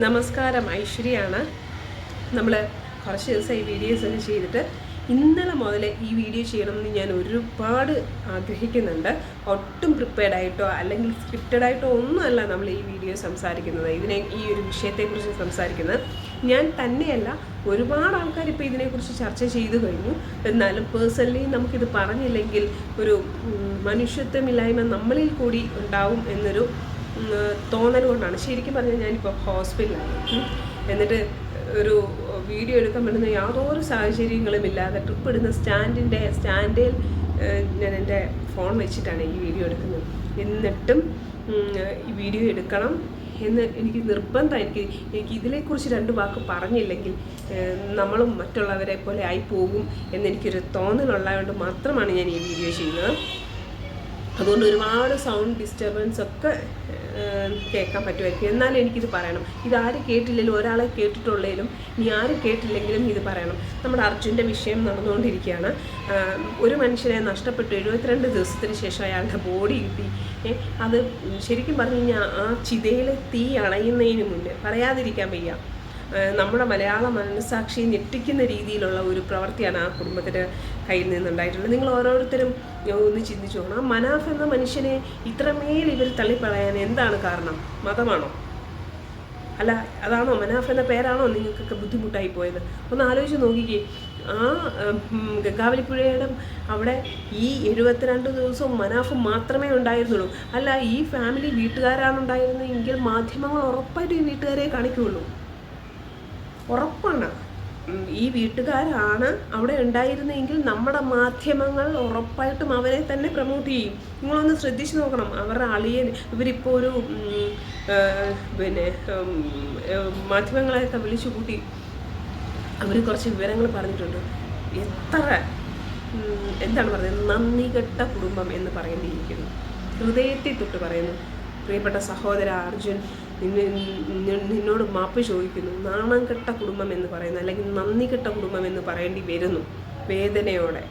നമസ്കാരം, ഐശ്വര്യാണ്. നമ്മൾ കുറച്ച് ദിവസമായി വീഡിയോസ് ഒക്കെ ചെയ്തിട്ട് ഇന്നലെ മുതൽ ഈ വീഡിയോ ചെയ്യണമെന്ന് ഞാൻ ഒരുപാട് ആഗ്രഹിക്കുന്നുണ്ട്. ഒട്ടും പ്രിപ്പയർഡ് ആയിട്ടോ അല്ലെങ്കിൽ സ്ക്രിപ്റ്റഡ് ആയിട്ടോ ഒന്നുമല്ല നമ്മൾ ഈ വീഡിയോ സംസാരിക്കുന്നത്. ഈ ഒരു വിഷയത്തെക്കുറിച്ച് സംസാരിക്കുന്നത് ഞാൻ തന്നെയല്ല, ഒരുപാട് ആൾക്കാർ ഇപ്പോൾ ഇതിനെക്കുറിച്ച് ചർച്ച ചെയ്തു കഴിഞ്ഞു. എന്നാലും പേഴ്സണലി നമുക്കിത് പറഞ്ഞില്ലെങ്കിൽ ഒരു മനുഷ്യത്വമില്ലായ്മ നമ്മളിൽ കൂടി ഉണ്ടാവും എന്നൊരു തോന്നൽ കൊണ്ടാണ്. ശരിക്കും പറഞ്ഞാൽ ഞാനിപ്പോൾ ഹോസ്പിറ്റലാണ്. എന്നിട്ട് ഒരു വീഡിയോ എടുക്കാൻ പറ്റുന്ന യാതൊരു സാഹചര്യങ്ങളും ഇല്ലാതെ ട്രിപ്പ് ഇടുന്ന സ്റ്റാൻഡിൽ ഞാൻ എൻ്റെ ഫോൺ വെച്ചിട്ടാണ് ഈ വീഡിയോ എടുക്കുന്നത്. എന്നിട്ടും ഈ വീഡിയോ എടുക്കണം എന്ന് എനിക്ക് നിർബന്ധം. എനിക്ക് ഇതിനെക്കുറിച്ച് രണ്ട് വാക്ക് പറഞ്ഞില്ലെങ്കിൽ നമ്മളും മറ്റുള്ളവരെ പോലെ ആയി പോകും എന്നെനിക്കൊരു തോന്നലുള്ളതുകൊണ്ട് മാത്രമാണ് ഞാൻ ഈ വീഡിയോ ചെയ്യുന്നത്. അതുകൊണ്ട് ഒരുപാട് സൗണ്ട് ഡിസ്റ്റർബൻസ് ഒക്കെ കേൾക്കാൻ പറ്റുമായിരിക്കും. എന്നാലും എനിക്കിത് പറയണം. ഇതാരും കേട്ടില്ലെങ്കിലും, ഒരാളെ കേട്ടിട്ടുള്ളതിലും ഇനി ആരും കേട്ടില്ലെങ്കിലും ഇത് പറയണം. നമ്മുടെ അർജുൻ്റെ വിഷയം നടന്നുകൊണ്ടിരിക്കുകയാണ്. ഒരു മനുഷ്യനെ നഷ്ടപ്പെട്ടു 72 ദിവസത്തിന് ശേഷം അയാളുടെ ബോഡി കിട്ടി. അത് ശരിക്കും പറഞ്ഞു കഴിഞ്ഞാൽ ആ ചിതയിൽ തീ അണയുന്നതിന് മുന്നേ പറയാതിരിക്കാൻ വയ്യ. നമ്മുടെ മലയാള മനസ്സാക്ഷി ഞെട്ടിക്കുന്ന രീതിയിലുള്ള ഒരു പ്രവൃത്തിയാണ് ആ കുടുംബത്തിൻ്റെ കയ്യിൽ നിന്നുണ്ടായിട്ടുള്ളത്. നിങ്ങൾ ഓരോരുത്തരും ഒന്ന് ചിന്തിച്ചു നോക്കണം. ആ മനാഫ് എന്ന മനുഷ്യനെ ഇത്രമേൽ ഇവർ തള്ളിപ്പറയാൻ എന്താണ് കാരണം? മതമാണോ? അല്ല, അതാണോ? മനാഫ് എന്ന പേരാണോ നിങ്ങൾക്കൊക്കെ ബുദ്ധിമുട്ടായി പോയത്? ഒന്ന് ആലോചിച്ച് നോക്കിക്കേ. ആ ഗംഗാവലിപ്പുഴയുടെ അവിടെ ഈ 72 ദിവസവും മനാഫ് മാത്രമേ ഉണ്ടായിരുന്നുള്ളൂ. അല്ല, ഈ ഫാമിലി വീട്ടുകാരാണ് ഉണ്ടായിരുന്നതെങ്കിൽ മാധ്യമങ്ങൾ ഉറപ്പായിട്ടും ഈ വീട്ടുകാരെ കാണിക്കുകയുള്ളൂ. ഉറപ്പാണ്. ഈ വീട്ടുകാരാണ് അവിടെ ഉണ്ടായിരുന്നെങ്കിൽ നമ്മുടെ മാധ്യമങ്ങൾ ഉറപ്പായിട്ടും അവരെ തന്നെ പ്രൊമോട്ട് ചെയ്യും. നിങ്ങളൊന്ന് ശ്രദ്ധിച്ച് നോക്കണം. അവരുടെ അളിയൻ ഇവരിപ്പോൾ ഒരു മാധ്യമങ്ങളെയൊക്കെ വിളിച്ചു കൂട്ടി അവർ കുറച്ച് വിവരങ്ങൾ പറഞ്ഞിട്ടുണ്ട്. എത്ര എന്താണ് പറയുന്നത്, നന്ദി കെട്ട കുടുംബം എന്ന് പറയേണ്ടിയിരിക്കുന്നു. ഹൃദയത്തെ തൊട്ട് പറയുന്നു. പ്രിയപ്പെട്ട സഹോദര അർജുൻ, നിന്നോട് മാപ്പ് ചോദിക്കുന്നു. നാണം കെട്ട കുടുംബം എന്ന് പറയുന്നു, അല്ലെങ്കിൽ നന്ദി കെട്ട കുടുംബം എന്ന് പറയേണ്ടി വരുന്നു വേദനയോടെ.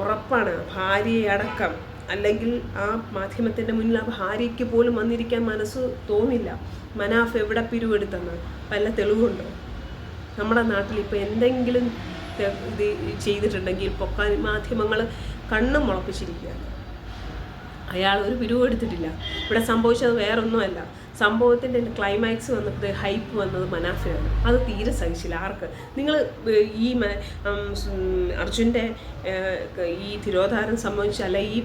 ഉറപ്പാണ്, ഭാര്യയെ അടക്കം. അല്ലെങ്കിൽ ആ മാധ്യമത്തിൻ്റെ മുന്നിൽ ആ ഭാര്യയ്ക്ക് പോലും വന്നിരിക്കാൻ മനസ്സ് തോന്നില്ല. മനാഫ് എവിടെ പിരിവെടുത്തെന്ന് വല്ല തെളിവുണ്ടോ? നമ്മുടെ നാട്ടിൽ ഇപ്പോൾ എന്തെങ്കിലും ഇത് ചെയ്തിട്ടുണ്ടെങ്കിൽ പൊക്കാൻ മാധ്യമങ്ങൾ കണ്ണും മുളപ്പിച്ചിരിക്കുകയാണ്. അയാൾ ഒരു പിരിവെടുത്തിട്ടില്ല. ഇവിടെ സംഭവിച്ചത് വേറൊന്നുമല്ല. സംഭവത്തിൻ്റെ ക്ലൈമാക്സ് വന്നിട്ട് ഹൈപ്പ് വന്നത് മനാഫിനാണ്. അത് തീരെ സഹിച്ചില്ല ആർക്ക്. നിങ്ങൾ ഈ അർജുൻ്റെ ഈ തിരോധാനം സംഭവിച്ച, അല്ല ഈ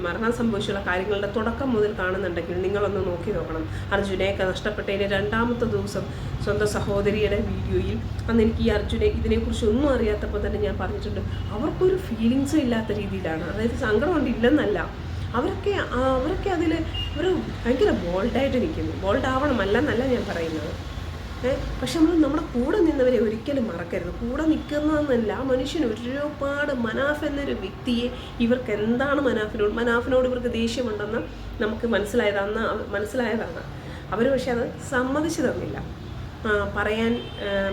മരണം സംഭവിച്ചുള്ള കാര്യങ്ങളുടെ തുടക്കം മുതൽ കാണുന്നുണ്ടെങ്കിൽ നിങ്ങളൊന്ന് നോക്കി നോക്കണം. അർജുനെയൊക്കെ നഷ്ടപ്പെട്ടതിൻ്റെ 2ാമത്തെ ദിവസം സ്വന്തം സഹോദരിയുടെ വീഡിയോയിൽ അന്ന് എനിക്ക് ഈ അർജുനെ ഇതിനെക്കുറിച്ച് ഒന്നും അറിയാത്തപ്പോൾ തന്നെ ഞാൻ പറഞ്ഞിട്ടുണ്ട്, അവർക്കൊരു ഫീലിങ്സും ഇല്ലാത്ത രീതിയിലാണ്. അതായത് സങ്കടം കൊണ്ടില്ലെന്നല്ല, അവരൊക്കെ അതിൽ ഒരു ഭയങ്കര ബോൾഡായിട്ട് നിൽക്കുന്നു. ബോൾഡാവണം, അല്ലെന്നല്ല ഞാൻ പറയുന്നത്. പക്ഷെ നമ്മുടെ കൂടെ നിന്നവരെ ഒരിക്കലും മറക്കരുത്. കൂടെ നിൽക്കുന്നതെന്നല്ല, ആ മനുഷ്യന് ഒരുപാട് മനാഫ് എന്നൊരു വ്യക്തിയെ ഇവർക്ക് എന്താണ് മനാഫിനോട് ഇവർക്ക് ദേഷ്യമുണ്ടെന്ന് നമുക്ക് മനസ്സിലായതാണ്. അവർ പക്ഷെ അത് സമ്മതിച്ചു തന്നില്ല. പറയാൻ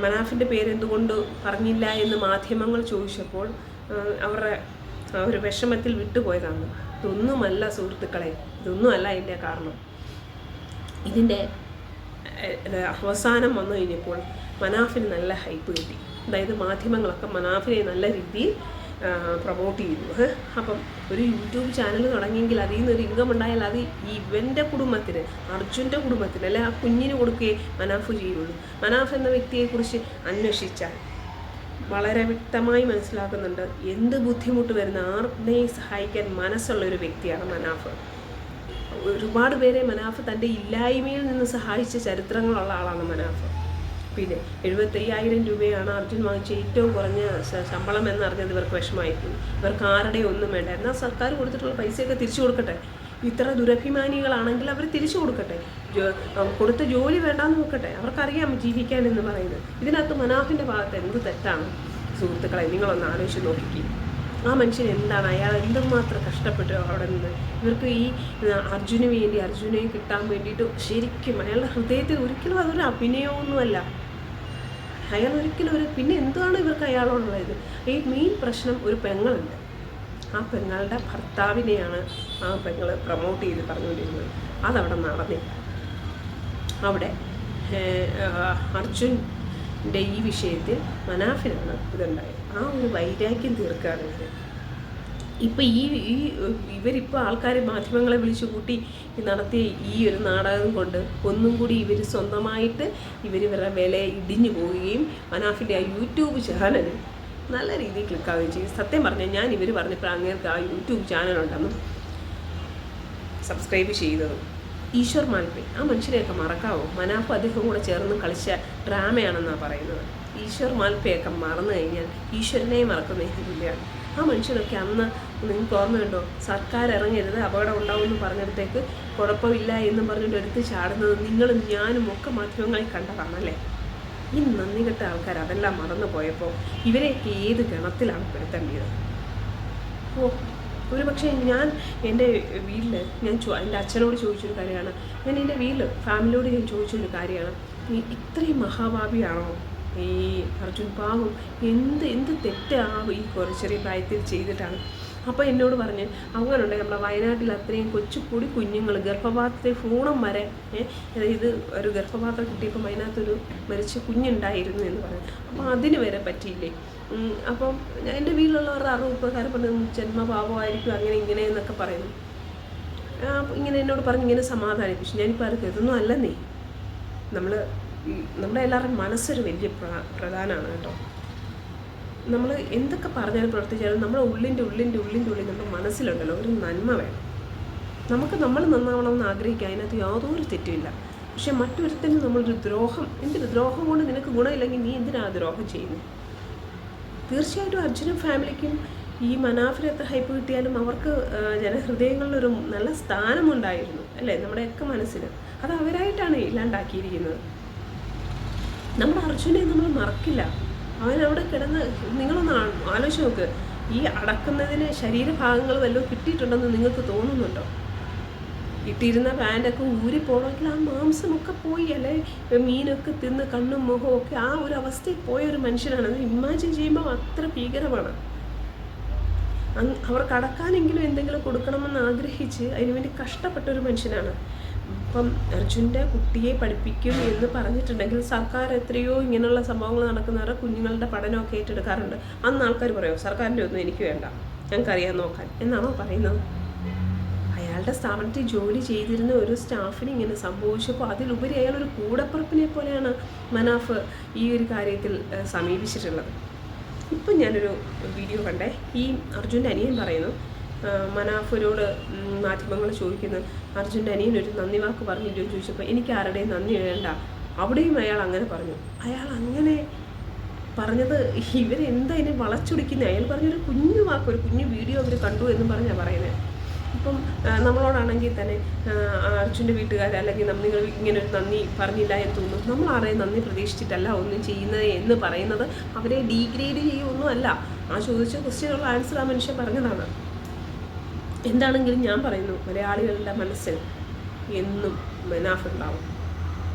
മനാഫിൻ്റെ പേരെന്തുകൊണ്ട് പറഞ്ഞില്ല എന്ന് മാധ്യമങ്ങൾ ചോദിച്ചപ്പോൾ അവരുടെ ഒരു വിഷമത്തിൽ വിട്ടുപോയതാണ്. ഇതൊന്നുമല്ല സുഹൃത്തുക്കളെ, ഇതൊന്നുമല്ല അതിൻ്റെ കാരണം. ഇതിൻ്റെ അവസാനം വന്നു കഴിഞ്ഞപ്പോൾ മനാഫിന് നല്ല ഹൈപ്പ് കിട്ടി. അതായത് മാധ്യമങ്ങളൊക്കെ മനാഫിനെ നല്ല രീതിയിൽ പ്രൊമോട്ട് ചെയ്തു. അപ്പം ഒരു യൂട്യൂബ് ചാനൽ തുടങ്ങിയെങ്കിൽ അതിൽ നിന്നൊരു ഇൻകം ഉണ്ടായാൽ അത് ഇവൻ്റെ കുടുംബത്തിന്, അർജുൻ്റെ കുടുംബത്തിന്, അല്ലെ ആ കുഞ്ഞിന് കൊടുക്കുകയെ മനാഫ് ചെയ്യുള്ളൂ. മനാഫ് എന്ന വ്യക്തിയെക്കുറിച്ച് അന്വേഷിച്ചാൽ വളരെ വ്യക്തമായി മനസ്സിലാക്കുന്നുണ്ട് എന്ത് ബുദ്ധിമുട്ട് വരുന്ന ആർക്കെയും സഹായിക്കാൻ മനസ്സുള്ള ഒരു വ്യക്തിയാണ് മനാഫ്. ഒരുപാട് പേരെ മനാഫ് തൻ്റെ ഇല്ലായ്മയിൽ നിന്ന് സഹായിച്ച ചരിത്രങ്ങളുള്ള ആളാണ് മനാഫ്. പിന്നെ 75,000 രൂപയാണ് അർജുൻ വാങ്ങിച്ച ഏറ്റവും കുറഞ്ഞ ശമ്പളം എന്നറിഞ്ഞത് ഇവർക്ക് വിഷമമായിരുന്നു. ഇവർക്ക് ആരുടെയും ഒന്നും വേണ്ട. എന്നാൽ സർക്കാർ കൊടുത്തിട്ടുള്ള പൈസയൊക്കെ തിരിച്ചു കൊടുക്കട്ടെ. ഇത്ര ദുരഭിമാനികളാണെങ്കിൽ അവർ തിരിച്ചു കൊടുക്കട്ടെ. കൊടുത്ത ജോലി വേണ്ടാന്ന് നോക്കട്ടെ. അവർക്കറിയാം ജീവിക്കാൻ എന്ന് പറയുന്നത്. ഇതിനകത്ത് മനാഫിൻ്റെ ഭാഗത്ത് എന്ത് തെറ്റാണ് സുഹൃത്തുക്കളെ? നിങ്ങളൊന്ന് ആലോചിച്ച് നോക്കിക്കും. ആ മനുഷ്യൻ എന്താണ്, അയാൾ എന്തുമാത്രം കഷ്ടപ്പെട്ടു അവിടെ നിന്ന്. ഇവർക്ക് ഈ അർജുന് വേണ്ടി, അർജുനെ കിട്ടാൻ വേണ്ടിയിട്ട് ശരിക്കും അയാളുടെ ഹൃദയത്തിൽ ഒരിക്കലും അതൊരു അഭിനയമൊന്നുമല്ല. അയാൾ ഒരിക്കലും പിന്നെ എന്താണ് ഇവർക്ക് അയാളോടുള്ളത്? ഈ മെയിൻ പ്രശ്നം ഒരു പെങ്ങളുണ്ട്. ആ പെങ്ങളുടെ ഭർത്താവിനെയാണ് ആ പെങ്ങൾ പ്രൊമോട്ട് ചെയ്ത് പറഞ്ഞുകൊണ്ടിരുന്നത്. അതവിടെ നടന്നില്ല. അവിടെ അർജുൻ്റെ ഈ വിഷയത്തിൽ മനാഫിനാണ് ഇതുണ്ടായത്. ആ ഒരു വൈരാഗ്യം തീർക്കുകയാണ് ഇവർ. ഇപ്പം ഇവരിപ്പോൾ ആൾക്കാർ മാധ്യമങ്ങളെ വിളിച്ചു കൂട്ടി നടത്തിയ ഈ ഒരു നാടകം കൊണ്ട് ഒന്നും കൂടി ഇവർ സ്വന്തമായിട്ട് ഇവരുടെ വില ഇടിഞ്ഞു പോവുകയും മനാഫിൻ്റെ ആ യൂട്യൂബ് ചാനൽ നല്ല രീതിയിൽ ക്ലിക്കാവുകയും ചെയ്യും. സത്യം പറഞ്ഞാൽ ഞാൻ ഇവർ പറഞ്ഞപ്പോൾ അങ്ങേർക്ക് ആ യൂട്യൂബ് ചാനലുണ്ടെന്നും സബ്സ്ക്രൈബ് ചെയ്തതും. ഈശ്വർ മാൽപ്പെ, ആ മനുഷ്യരെയൊക്കെ മറക്കാവോ? മനാഫ് അദ്ദേഹം കൂടെ ചേർന്ന് കളിച്ച ഡ്രാമയാണെന്നാണ് പറയുന്നത്. ഈശ്വർ മാൽപ്പയൊക്കെ മറന്നു കഴിഞ്ഞാൽ ഈശ്വരനെ മറക്കുന്നതിലാണ്. ആ മനുഷ്യനൊക്കെ അന്ന് നിങ്ങൾക്ക് ഓർമ്മയുണ്ടോ? സർക്കാർ ഇറങ്ങരുത്, അപകടം ഉണ്ടാവുമെന്ന് പറഞ്ഞിടത്തേക്ക് കുഴപ്പമില്ല എന്നും പറഞ്ഞിട്ട് എടുത്ത് ചാടുന്നത് നിങ്ങളും ഞാനും ഒക്കെ മാധ്യമങ്ങളിൽ കണ്ടതാണല്ലേ. ഈ നന്ദി കെട്ട ആൾക്കാർ അതെല്ലാം മറന്നു പോയപ്പോൾ ഇവരെയൊക്കെ ഏത് ഗണത്തിലാണ് പെടുത്തേണ്ടത്? ഒരു പക്ഷേ ഞാൻ എൻ്റെ വീട്ടിൽ എൻ്റെ അച്ഛനോട് ചോദിച്ചൊരു കാര്യമാണ്, ഞാൻ എൻ്റെ വീട്ടിൽ ഫാമിലിയോട് ഞാൻ ചോദിച്ചൊരു കാര്യമാണ്, ഇത്രയും മഹാഭാവിയാണോ ഈ അർജുൻ? പാവം എന്ത് തെറ്റാണ് ഈ ചെറിയ പ്രായത്തിൽ ചെയ്തിട്ടാണ്. അപ്പോൾ എന്നോട് പറഞ്ഞ് അങ്ങനെയുണ്ട് നമ്മുടെ വയനാട്ടിൽ അത്രയും കൊച്ചുകൂടി കുഞ്ഞുങ്ങൾ ഗർഭപാത്രത്തിൽ ഭ്രൂണം വരെ ഇത് ഒരു ഗർഭപാത്രം കിട്ടിയപ്പോൾ അതിനകത്തൊരു മരിച്ച കുഞ്ഞുണ്ടായിരുന്നു എന്ന് പറഞ്ഞു. അപ്പോൾ അതിന് വരെ പറ്റിയില്ലേ? അപ്പം എൻ്റെ വീട്ടിലുള്ളവരുടെ അറിവുപ്പക്കാരെ പറഞ്ഞു ജന്മപാപമായിരിക്കും അങ്ങനെ ഇങ്ങനെ എന്നൊക്കെ പറയുന്നു. ഇങ്ങനെ എന്നോട് പറഞ്ഞ് ഇങ്ങനെ സമാധാനിപ്പിച്ചു. ഞാനിപ്പോൾ ആർക്ക് ഇതൊന്നും അല്ലെന്നേ. നമ്മുടെ എല്ലാവരുടെയും മനസ്സൊരു വലിയ പ്രധാനമാണ് കേട്ടോ. നമ്മൾ എന്തൊക്കെ പറഞ്ഞാലും പ്രവർത്തിച്ചാലും നമ്മുടെ ഉള്ളിൻ്റെ ഉള്ളിൽ നമ്മുടെ മനസ്സിലുണ്ടല്ലോ ഒരു നന്മ വേണം. നമ്മൾ നന്നാവണമെന്ന് ആഗ്രഹിക്കുക, അതിനകത്ത് യാതൊരു തെറ്റുമില്ല. പക്ഷെ മറ്റൊരുത്തനും നമ്മളൊരു ദ്രോഹം, എന്തൊരു ദ്രോഹം കൊണ്ട് നിനക്ക് ഗുണമില്ലെങ്കിൽ നീ എന്തിനാ ദ്രോഹം ചെയ്യുന്നു? തീർച്ചയായിട്ടും അർജുനും ഫാമിലിക്കും ഈ മനാഫിന് എത്ര ഹൈപ്പ് കിട്ടിയാലും അവർക്ക് ജനഹൃദയങ്ങളിലൊരു നല്ല സ്ഥാനമുണ്ടായിരുന്നു അല്ലേ, നമ്മുടെയൊക്കെ മനസ്സിന്. അത് അവരായിട്ടാണ് ഇല്ലാണ്ടാക്കിയിരിക്കുന്നത്. നമ്മുടെ അർജുനെ നമ്മൾ മറക്കില്ല. അവൻ അവിടെ കിടന്ന് നിങ്ങളൊന്ന് ആലോചിച്ച് നോക്ക്, ഈ അടക്കുന്നതിന് ശരീരഭാഗങ്ങൾ വല്ലതും കിട്ടിയിട്ടുണ്ടെന്ന് നിങ്ങൾക്ക് തോന്നുന്നുണ്ടോ? ഇട്ടിരുന്ന പാൻറ്റൊക്കെ ഊരിപ്പോകണമെങ്കിൽ ആ മാംസമൊക്കെ പോയി അല്ലെ, മീനൊക്കെ തിന്ന് കണ്ണും മുഖവും ഒക്കെ ആ ഒരു അവസ്ഥയിൽ പോയ ഒരു മനുഷ്യനാണ്. അത് ഇമാജിൻ ചെയ്യുമ്പോൾ അത്ര ഭീകരമാണ്. അവർക്ക് അടക്കാനെങ്കിലും എന്തെങ്കിലും കൊടുക്കണമെന്ന് ആഗ്രഹിച്ച് അതിനുവേണ്ടി കഷ്ടപ്പെട്ടൊരു മനുഷ്യനാണ്. ഇപ്പം അർജുൻ്റെ കുട്ടിയെ പഠിപ്പിക്കും എന്ന് പറഞ്ഞിട്ടുണ്ടെങ്കിൽ സർക്കാർ എത്രയോ ഇങ്ങനെയുള്ള സംഭവങ്ങൾ നടക്കുന്നവരുടെ കുഞ്ഞുങ്ങളുടെ പഠനമൊക്കെ ഏറ്റെടുക്കാറുണ്ട്. അന്ന് ആൾക്കാർ പറയുമോ സർക്കാരിൻ്റെ ഒന്നും എനിക്ക് വേണ്ട, ഞങ്ങൾക്കറിയാൻ നോക്കാൻ എന്നാണോ പറയുന്നത്? അയാളുടെ സ്ഥാപനത്തിൽ ജോലി ചെയ്തിരുന്ന ഒരു സ്റ്റാഫിന് ഇങ്ങനെ സംഭവിച്ചപ്പോൾ അതിലുപരി അയാളൊരു കൂടപ്പുറപ്പിനെ പോലെയാണ് മനാഫ് ഈ ഒരു കാര്യത്തിൽ സമീപിച്ചിട്ടുള്ളത്. ഇപ്പം ഞാനൊരു വീഡിയോ കണ്ടേ, ഈ അർജുൻ്റെ അനിയൻ പറയുന്നു, മനാഫിനോട് മാധ്യമങ്ങൾ ചോദിക്കുന്നു അർജുൻ്റെ അനിയൻ ഒരു നന്ദി വാക്ക് പറഞ്ഞില്ലോ ചോദിച്ചപ്പോൾ എനിക്ക് ആരുടെയും നന്ദി വേണ്ട. അവിടെയും അയാൾ അങ്ങനെ പറഞ്ഞു. അയാൾ അങ്ങനെ പറഞ്ഞത് ഇവരെന്താ ഇതിനെ വളച്ചൊടിക്കുന്നത്? അയാൾ പറഞ്ഞൊരു കുഞ്ഞു വാക്ക്, ഒരു കുഞ്ഞു വീഡിയോ അവർ കണ്ടു എന്നും പറഞ്ഞാൽ പറയുന്നത്. ഇപ്പം നമ്മളോടാണെങ്കിൽ തന്നെ അർജുൻ്റെ വീട്ടുകാർ അല്ലെങ്കിൽ നിങ്ങൾ ഇങ്ങനെ ഒരു നന്ദി പറഞ്ഞില്ല എന്ന് തോന്നുന്നു. നമ്മൾ ആരെയും നന്ദി പ്രതീക്ഷിച്ചിട്ടല്ല ഒന്നും ചെയ്യുന്നത് എന്ന് പറയുന്നത് അവരെ ഡീഗ്രേഡ് ചെയ്യുമൊന്നും അല്ല. ആ ചോദിച്ച ക്വസ്റ്റ്യനുള്ള ആൻസർ ആ മനുഷ്യൻ പറഞ്ഞതാണ്. എന്താണെങ്കിലും ഞാൻ പറയുന്നു, മലയാളികളുടെ മനസ്സിൽ എന്നും മനാഫ് ഉണ്ടാവും.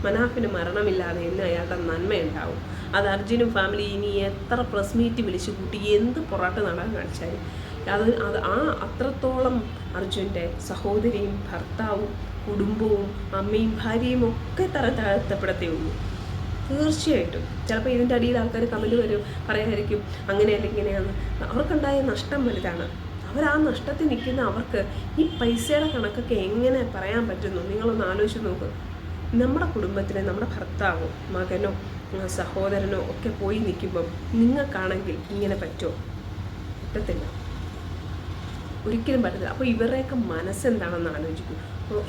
മനാഫിന് മരണമില്ലാതെ എന്ന് അയാളുടെ നന്മയുണ്ടാവും. അത് അർജുനും ഫാമിലി ഇനി എത്ര പ്രസ് മീറ്റ് വിളിച്ചു കൂട്ടി എന്ത് പൊറാട്ട് നടാൻ കാണിച്ചാലും അത് അത്രത്തോളം അർജുൻ്റെ സഹോദരിയും ഭർത്താവും കുടുംബവും അമ്മയും ഭാര്യയും ഒക്കെ താഴ്ത്തപ്പെടത്തേ ഉള്ളൂ. തീർച്ചയായിട്ടും ചിലപ്പോൾ ഇതിൻ്റെ അടിയിൽ ആൾക്കാർ കമൻറ്റ് വരും, പറയായിരിക്കും അങ്ങനെയല്ല ഇങ്ങനെയാണ്. അവർക്കുണ്ടായ നഷ്ടം വലുതാണ്. ആ നഷ്ടത്തിൽ നിൽക്കുന്ന അവർക്ക് ഈ പൈസയുടെ കണക്കൊക്കെ എങ്ങനെ പറയാൻ പറ്റുന്നു? നിങ്ങളൊന്ന് ആലോചിച്ച് നോക്ക്. നമ്മുടെ കുടുംബത്തിലെ നമ്മുടെ ഭർത്താവോ മകനോ സഹോദരനോ ഒക്കെ പോയി നിൽക്കുമ്പം നിങ്ങൾക്കാണെങ്കിൽ ഇങ്ങനെ പറ്റുമോ? പറ്റത്തില്ല, ഒരിക്കലും പറ്റത്തില്ല. അപ്പോൾ ഇവരുടെയൊക്കെ മനസ്സെന്താണെന്ന് ആലോചിക്കും.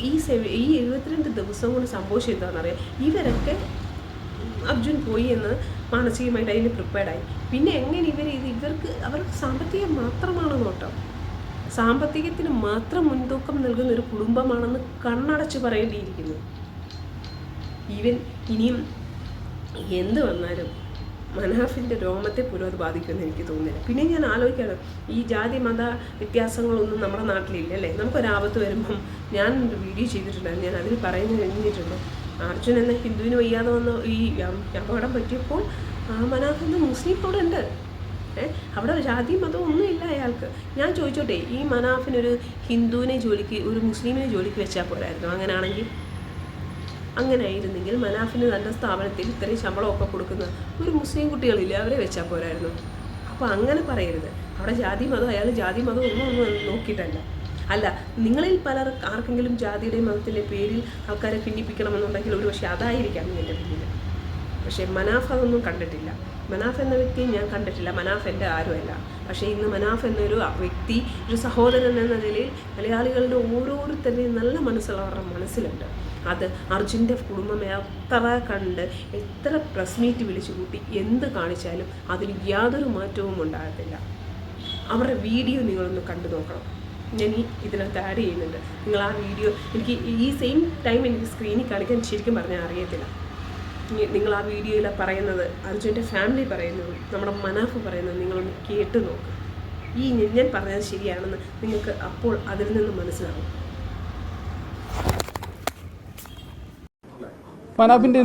ഈ 72 ദിവസം കൊണ്ട് സംഭവിച്ചത് എന്താണെന്നറിയാം. ഇവരൊക്കെ അർജുൻ പോയി എന്ന് മാനസികമായിട്ട് അതിന് പ്രിപ്പയർഡായി. പിന്നെ എങ്ങനെ അവർക്ക് സാമ്പത്തികം മാത്രമാണ് നോട്ടം, സാമ്പത്തികത്തിന് മാത്രം മുൻതൂക്കം നൽകുന്ന ഒരു കുടുംബമാണെന്ന് കണ്ണടച്ച് പറയേണ്ടിയിരിക്കുന്നു. ഇനിയും എന്ത് വന്നാലും മനാഫിൻ്റെ രോമത്തെ പോലും അത് ബാധിക്കുമെന്ന് എനിക്ക് തോന്നുന്നില്ല. പിന്നെ ഞാൻ ആലോചിക്കുകയാണ്, ഈ ജാതി മത വ്യത്യാസങ്ങളൊന്നും നമ്മുടെ നാട്ടിലില്ല അല്ലേ. നമുക്കൊരാപത്ത് വരുമ്പം ഞാനൊരു വീഡിയോ ചെയ്തിട്ടുണ്ടായിരുന്നു, ഞാൻ അതിൽ കഴിഞ്ഞിട്ടുണ്ട്. അർജുൻ എന്ന ഹിന്ദുവിന് വയ്യാതെ വന്ന ഈ അപകടം പറ്റിയപ്പോൾ മനാഫ് എന്ന മുസ്ലിം അവിടെ ഉണ്ട്. അവിടെ ജാതി മതം ഒന്നുമില്ല അയാൾക്ക്. ഞാൻ ചോദിച്ചോട്ടെ, ഈ മനാഫിനൊരു ഹിന്ദുവിനെ ജോലിക്ക് ഒരു മുസ്ലിമിനെ ജോലിക്ക് വെച്ചാൽ പോരായിരുന്നു? അങ്ങനെയാണെങ്കിൽ അങ്ങനെ ആയിരുന്നെങ്കിൽ മനാഫിന് തൻ്റെ സ്ഥാപനത്തിൽ ഇത്രയും ശമ്പളമൊക്കെ കൊടുക്കുന്ന ഒരു മുസ്ലിം കുട്ടികളില്ലേ, അവരെ വെച്ചാൽ പോരായിരുന്നു. അപ്പോൾ അങ്ങനെ പറയരുത്. അവിടെ ജാതി മതം, അയാൾ ജാതി മതം ഒന്നും നോക്കിയിട്ടല്ല. അല്ല, നിങ്ങളിൽ ആർക്കെങ്കിലും ജാതിയുടെയും മതത്തിൻ്റെ പേരിൽ ആൾക്കാരെ ഭിന്നിപ്പിക്കണമെന്നുണ്ടെങ്കിൽ ഒരു പക്ഷേ അതായിരിക്കാം എൻ്റെ പിന്നിൽ. പക്ഷേ മനാഫ് അതൊന്നും കണ്ടിട്ടില്ല. മനാഫ് എന്ന വ്യക്തിയെ ഞാൻ കണ്ടിട്ടില്ല. മനാഫ് എൻ്റെ ആരുമല്ല. പക്ഷേ ഇന്ന് മനാഫ് എന്നൊരു വ്യക്തി, ഒരു സഹോദരൻ എന്ന നിലയിൽ മലയാളികളുടെ ഓരോരുത്തരുടെയും നല്ല മനസ്സുള്ളവരുടെ മനസ്സിലുണ്ട്. അത് അർജുൻ്റെ കുടുംബം എത്ര കണ്ട്, എത്ര പ്രസ് മീറ്റ് വിളിച്ചു കൂട്ടി എന്ത് കാണിച്ചാലും അതിന് യാതൊരു മാറ്റവും ഉണ്ടാകത്തില്ല. അവരുടെ വീഡിയോ നിങ്ങളൊന്ന് കണ്ടു നോക്കണം. ഞാൻ ഇതിനകത്ത് ആഡ് ചെയ്യുന്നുണ്ട്. നിങ്ങൾ ആ വീഡിയോ എനിക്ക് ഈ സെയിം ടൈം എനിക്ക് സ്ക്രീനിൽ കാണിക്കാൻ ശരിക്കും പറഞ്ഞാൽ അറിയത്തില്ല. നിങ്ങൾ ആ വീഡിയോയിൽ പറയുന്നത്, അർജുൻ്റെ ഫാമിലി പറയുന്നത്, നമ്മുടെ മനാഫ് പറയുന്നത് നിങ്ങളൊന്ന് കേട്ട് നോക്കുക. ഞാൻ പറഞ്ഞത് ശരിയാണെന്ന് നിങ്ങൾക്ക് അപ്പോൾ അതിൽ നിന്ന് മനസ്സിലാവും. മനാഫിന്റെ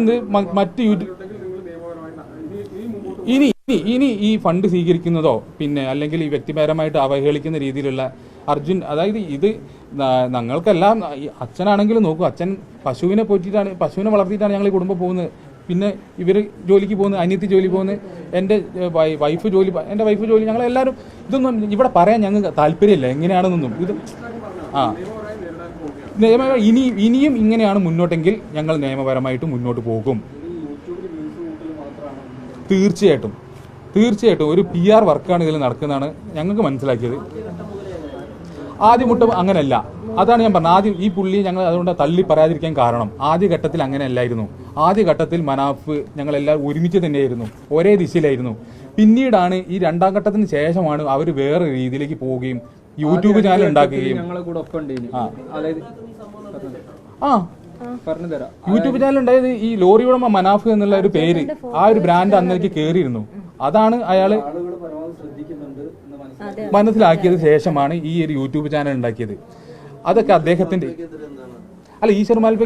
മറ്റ് ഇനി ഈ ഫണ്ട് സ്വീകരിക്കുന്നതോ പിന്നെ അല്ലെങ്കിൽ ഈ വ്യക്തിപരമായിട്ട് അവഹേളിക്കുന്ന രീതിയിലുള്ള അർജുൻ, അതായത് ഇത് ഞങ്ങൾക്കെല്ലാം അച്ഛനാണെങ്കിലും നോക്കൂ, അച്ഛൻ പശുവിനെ വളർത്തിയിട്ടാണ് ഞങ്ങൾ ഈ കുടുംബം പോകുന്നത്. പിന്നെ ഇവർ ജോലിക്ക് പോകുന്നത്, അനിയത്തി ജോലി പോകുന്നത്, എൻ്റെ വൈഫ് ജോലി ഞങ്ങളെല്ലാവരും ഇതൊന്നും ഇവിടെ പറയാൻ ഞങ്ങൾക്ക് താല്പര്യമില്ല എങ്ങനെയാണെന്നൊന്നും. ഇത് ഇനിയും ഇങ്ങനെയാണ് മുന്നോട്ടെങ്കിൽ ഞങ്ങൾ നിയമപരമായിട്ട് മുന്നോട്ട് പോകും. തീർച്ചയായിട്ടും ഒരു PR വർക്കാണ് ഇതിൽ നടക്കുന്നതാണ് ഞങ്ങൾക്ക് മനസ്സിലാക്കിയത്. ആദ്യം മുട്ട അങ്ങനെയല്ല, അതാണ് ഞാൻ പറഞ്ഞത്. ആദ്യം ഈ പുള്ളി ഞങ്ങൾ അതുകൊണ്ട് തള്ളി പറയാതിരിക്കാൻ കാരണം, ആദ്യഘട്ടത്തിൽ അങ്ങനെയല്ലായിരുന്നു. ആദ്യഘട്ടത്തിൽ മനാഫ് ഞങ്ങളെല്ലാവരും ഒരുമിച്ച് തന്നെയായിരുന്നു, ഒരേ ദിശയിലായിരുന്നു. പിന്നീടാണ് ഈ രണ്ടാം ഘട്ടത്തിന് ശേഷമാണ് അവർ വേറെ രീതിയിലേക്ക് പോവുകയും യൂട്യൂബ് ചാനൽ ഉണ്ടാക്കുകയും യൂട്യൂബ് ചാനൽ ഉണ്ടായത് ഈ ലോറി ഉടമ മനാഫ് എന്നുള്ള ഒരു പേര്, ആ ഒരു ബ്രാൻഡ് അന്നേക്ക് കയറിയിരുന്നു. അതാണ് അയാള് മനസ്സിലാക്കിയത് ശേഷമാണ് ഈ ഒരു യൂട്യൂബ് ചാനൽ ഉണ്ടാക്കിയത്. അതൊക്കെ അദ്ദേഹത്തിന്റെ അല്ല, ഈശ്വർ മാൽപ്പ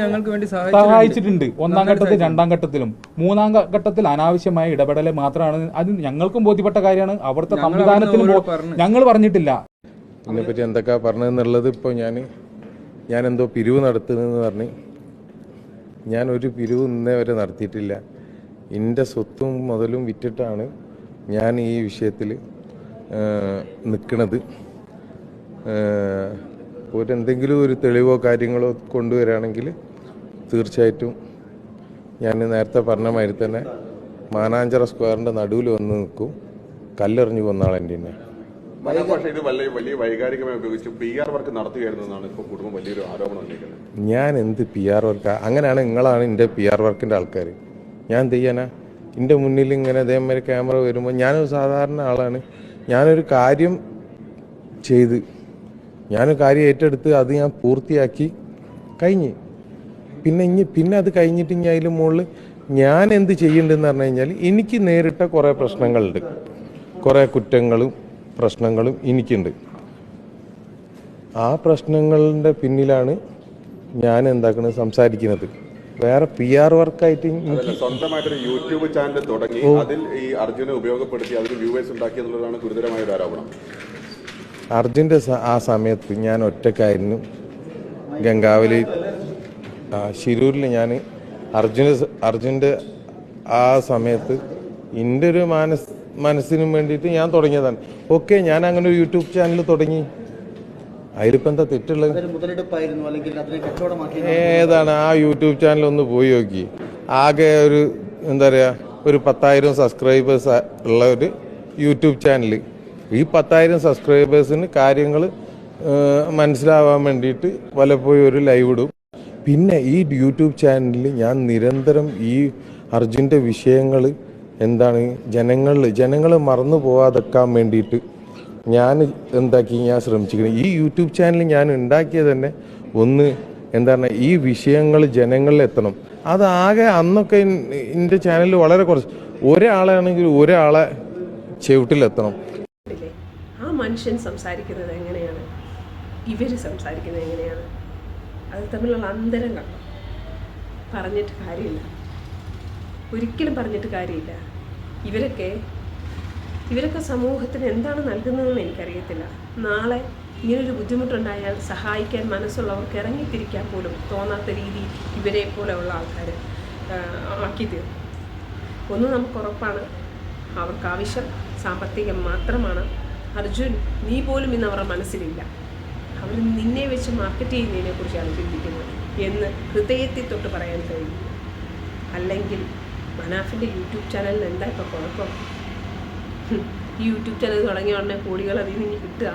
ഞങ്ങൾക്ക് വേണ്ടി സഹായിച്ചിട്ടുണ്ട്. ഒന്നാം ഘട്ടത്തിൽ, രണ്ടാം ഘട്ടത്തിലും. മൂന്നാം ഘട്ടത്തിൽ അനാവശ്യമായ ഇടപെടൽ മാത്രമാണ്. അത് ഞങ്ങൾക്കും ബോധ്യപ്പെട്ട കാര്യമാണ്. അവിടുത്തെ സംവിധാനത്തിലും ഞങ്ങൾ പറഞ്ഞിട്ടില്ല. ഇതിനെപ്പറ്റി എന്തൊക്കെയാ പറഞ്ഞതെന്നുള്ളത് ഇപ്പോൾ ഞാൻ എന്തോ പിരിവ് നടത്തുന്നതെന്ന് പറഞ്ഞ് ഞാനൊരു പിരിവ് ഇന്നേ വരെ നടത്തിയിട്ടില്ല. എൻ്റെ സ്വത്തും മുതലും വിറ്റിട്ടാണ് ഞാൻ ഈ വിഷയത്തിൽ നിൽക്കുന്നത്. എന്തെങ്കിലും ഒരു തെളിവോ കാര്യങ്ങളോ കൊണ്ടുവരികയാണെങ്കിൽ തീർച്ചയായിട്ടും ഞാൻ നേരത്തെ പറഞ്ഞ മാതിരി തന്നെ മാനാഞ്ചിറ സ്ക്വയറിൻ്റെ നടുവിൽ വന്ന് നിൽക്കും. കല്ലെറിഞ്ഞു കൊന്നാൾ എൻ്റെ തന്നെ. പക്ഷേ ഇത് വലിയ വൈകാരികമായി ഉപയോഗിച്ച് PR വർക്ക് നടത്തുകയായിരുന്നെന്നാണ് ഇപ്പോൾ കുടുംബം വലിയൊരു ആരോപണം ഉന്നയിക്കുന്നത്. ഞാൻ എന്ത് PR വർക്കാ? അങ്ങനെയാണ് നിങ്ങളാണ് എൻ്റെ PR വർക്കിൻ്റെ ആൾക്കാർ. ഞാൻ എന്ത് ചെയ്യാനാ? എൻ്റെ മുന്നിൽ ഇങ്ങനെ അതേമാതിരി ക്യാമറ വരുമ്പോൾ ഞാനൊരു സാധാരണ ആളാണ്. ഞാനൊരു കാര്യം ചെയ്ത്, ഞാനൊരു കാര്യം ഏറ്റെടുത്ത് അത് ഞാൻ പൂർത്തിയാക്കി കഴിഞ്ഞ് പിന്നെ അത് കഴിഞ്ഞിട്ട് ഇനി അതിൽ മുകളിൽ ഞാൻ എന്ത് ചെയ്യേണ്ടതെന്ന് പറഞ്ഞു കഴിഞ്ഞാൽ എനിക്ക് നേരിട്ട കുറേ പ്രശ്നങ്ങളുണ്ട്, കുറേ കുറ്റങ്ങളും പ്രശ്നങ്ങളും എനിക്കുണ്ട്. ആ പ്രശ്നങ്ങളുടെ പിന്നിലാണ് ഞാൻ എന്താക്കുന്നത് സംസാരിക്കുന്നത്. വേറെ PR വർക്കായിട്ട് സ്വന്തമായിട്ടൊരു യൂട്യൂബ് ചാനൽ തുടങ്ങി അതിൽ ഈ അർജുനെ ഉപയോഗപ്പെടുത്തി അതിൽ വ്യൂവേഴ്സ് ഉണ്ടാക്കി എന്നുള്ളതാണ് ഗുരുതരമായ ഒരു ആരോപണം. അർജുൻ്റെ ആ സമയത്ത് ഞാൻ ഒറ്റക്കായിരുന്നു. ഗംഗാവലി ശിരൂരിൽ ഞാൻ അർജുൻ്റെ ആ സമയത്ത് എൻ്റെ ഒരു മനസ്സിനും വേണ്ടിയിട്ട് ഞാൻ തുടങ്ങിയതാണ്. ഓക്കെ, ഞാൻ അങ്ങനെ ഒരു യൂട്യൂബ് ചാനൽ തുടങ്ങി. അതിലിപ്പോൾ എന്താ തെറ്റുള്ളത്? ഏതാണ് ആ യൂട്യൂബ് ചാനൽ ഒന്ന് പോയി നോക്കി. ആകെ ഒരു എന്താ പറയുക, ഒരു 10,000 സബ്സ്ക്രൈബേഴ്സ് ഉള്ള ഒരു യൂട്യൂബ് ചാനൽ. ഈ 10,000 സബ്സ്ക്രൈബേഴ്സിന് കാര്യങ്ങൾ മനസ്സിലാവാൻ വേണ്ടിയിട്ട് പലപ്പോഴും ഒരു ലൈവ് ഇടും. പിന്നെ ഈ യൂട്യൂബ് ചാനലിൽ ഞാൻ നിരന്തരം ഈ അർജുൻ്റെ വിഷയങ്ങൾ എന്താണ് ജനങ്ങൾ മറന്നു പോകാതെക്കാൻ വേണ്ടിയിട്ട് ഞാൻ ഞാൻ ശ്രമിച്ചിരിക്കുന്നത്. ഈ യൂട്യൂബ് ചാനൽ ഞാൻ ഉണ്ടാക്കിയത് തന്നെ ഒന്ന് എന്താണ്, ഈ വിഷയങ്ങൾ ജനങ്ങളിൽ എത്തണം. അതാകെ അന്നൊക്കെ എൻ്റെ ചാനലിൽ വളരെ കുറച്ച്, ഒരാളാണെങ്കിൽ ഒരാളെ ചവിട്ടിലെത്തണം. ആ മനുഷ്യൻ സംസാരിക്കുന്നത് എങ്ങനെയാണ്, ഇവർ സംസാരിക്കുന്നത് എങ്ങനെയാണ്, അത് തമ്മിലുള്ള അന്തരം കണ്ടോ? പറഞ്ഞിട്ട് കാര്യമില്ല, ഒരിക്കലും പറഞ്ഞിട്ട് കാര്യമില്ല. ഇവരൊക്കെ സമൂഹത്തിന് എന്താണ് നൽകുന്നതെന്ന് എനിക്കറിയത്തില്ല. നാളെ ഇങ്ങനൊരു ബുദ്ധിമുട്ടുണ്ടായാൽ സഹായിക്കാൻ മനസ്സുള്ളവർക്ക് ഇറങ്ങിത്തിരിക്കാൻ പോലും തോന്നാത്ത രീതി ഇവരെ പോലെയുള്ള ആൾക്കാർ ആക്കി തീർന്നു. ഒന്ന് നമുക്ക് ഉറപ്പാണ്, അവർക്ക് ആവശ്യം സാമ്പത്തികം മാത്രമാണ്. അർജുൻ, നീ പോലും ഇന്ന് അവരുടെ മനസ്സിലില്ല. അവർ നിന്നെ വെച്ച് മാർക്കറ്റ് ചെയ്യുന്നതിനെ കുറിച്ചാണ് ചിന്തിക്കുന്നത് എന്ന് ഹൃദയത്തിൽ തൊട്ട് പറയാൻ കഴിയും. അല്ലെങ്കിൽ മനാഫിൻ്റെ യൂട്യൂബ് ചാനലിന് എന്താ ഇപ്പോൾ കുഴപ്പം? ഈ യൂട്യൂബ് ചാനൽ തുടങ്ങിയ ഉടനെ കോടികൾ അതിൽ നിന്ന് കിട്ടുക.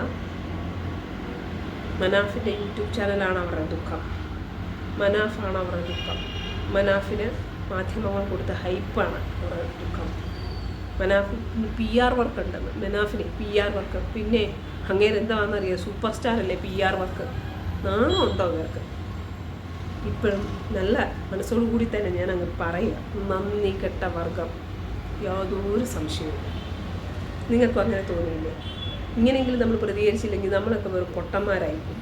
മനാഫിൻ്റെ യൂട്യൂബ് ചാനലാണ് അവരുടെ ദുഃഖം. മനാഫാണ് അവരുടെ ദുഃഖം. മനാഫിന് മാധ്യമങ്ങൾ കൊടുത്ത ഹൈപ്പാണ് അവരുടെ ദുഃഖം. മനാഫിന് PR വർക്ക് ഉണ്ടെന്ന്. മനാഫിന് PR വർക്ക്. പിന്നെ അങ്ങേരെന്താണെന്നറിയാം, സൂപ്പർ സ്റ്റാർ അല്ലേ PR വർക്ക്. നാണം ഉണ്ടോ അവർക്ക്? ഇപ്പോഴും നല്ല മനസ്സോടുകൂടി തന്നെ ഞാൻ അങ്ങ് പറയുക, നന്ദി കെട്ട വർഗം. യാതൊരു സംശയവും. നിങ്ങൾക്കും അങ്ങനെ തോന്നിയില്ലേ? ഇങ്ങനെയെങ്കിലും നമ്മൾ പ്രതികരിച്ചില്ലെങ്കിൽ നമ്മളൊക്കെ വെറും പൊട്ടന്മാരായിരിക്കും.